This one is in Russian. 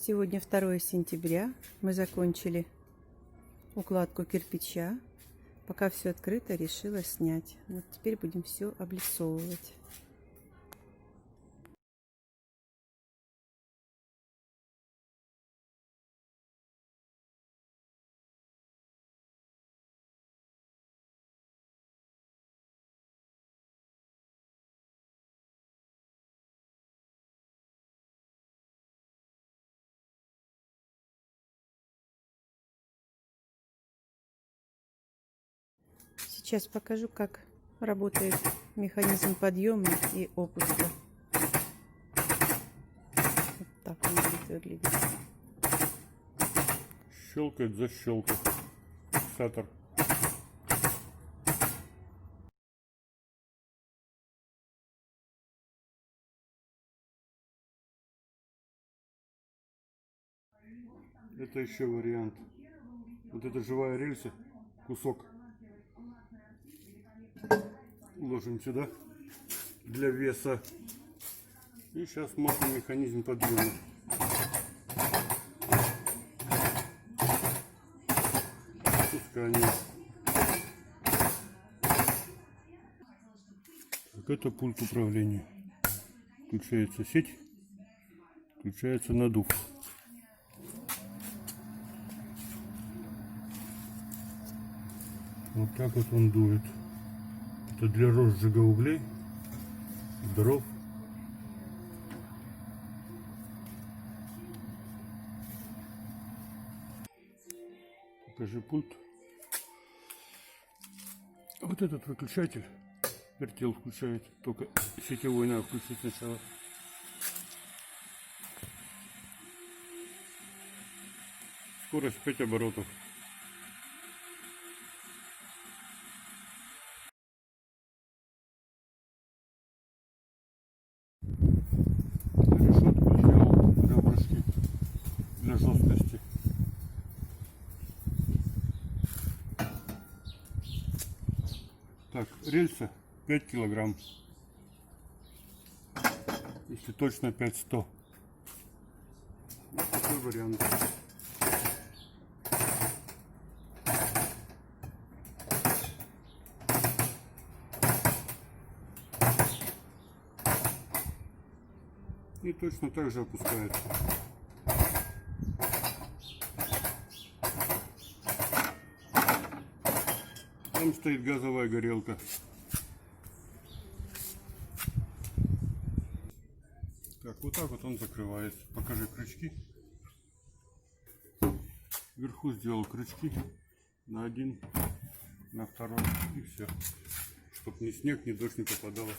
Сегодня 2 сентября. Мы закончили укладку кирпича. Пока все открыто, решила снять. Вот теперь будем все облицовывать. Сейчас покажу, как работает механизм подъема и опуска. Вот так он будет выглядеть. Щелкает, защелкает. Фиксатор. Это еще вариант. Вот это живая рельса, кусок ложим сюда для веса. И сейчас смотрим механизм подъема. Опускание. Так, это пульт управления. Включается сеть, включается надув. Вот так вот он дует. Это для розжига углей, дров. Покажи пульт. Вот этот выключатель вертел включает, только сетевой надо включить сначала. Скорость 5 оборотов. Решетку сделал ребрышки для жесткости. Так, рельса 5 килограмм. Если точно 500. Вот такой вариант. И точно так же опускается. Там стоит газовая горелка. Так, вот так вот он закрывается. Покажи крючки. Вверху сделал крючки на один, на второй и все. Чтобы ни снег, ни дождь не попадало.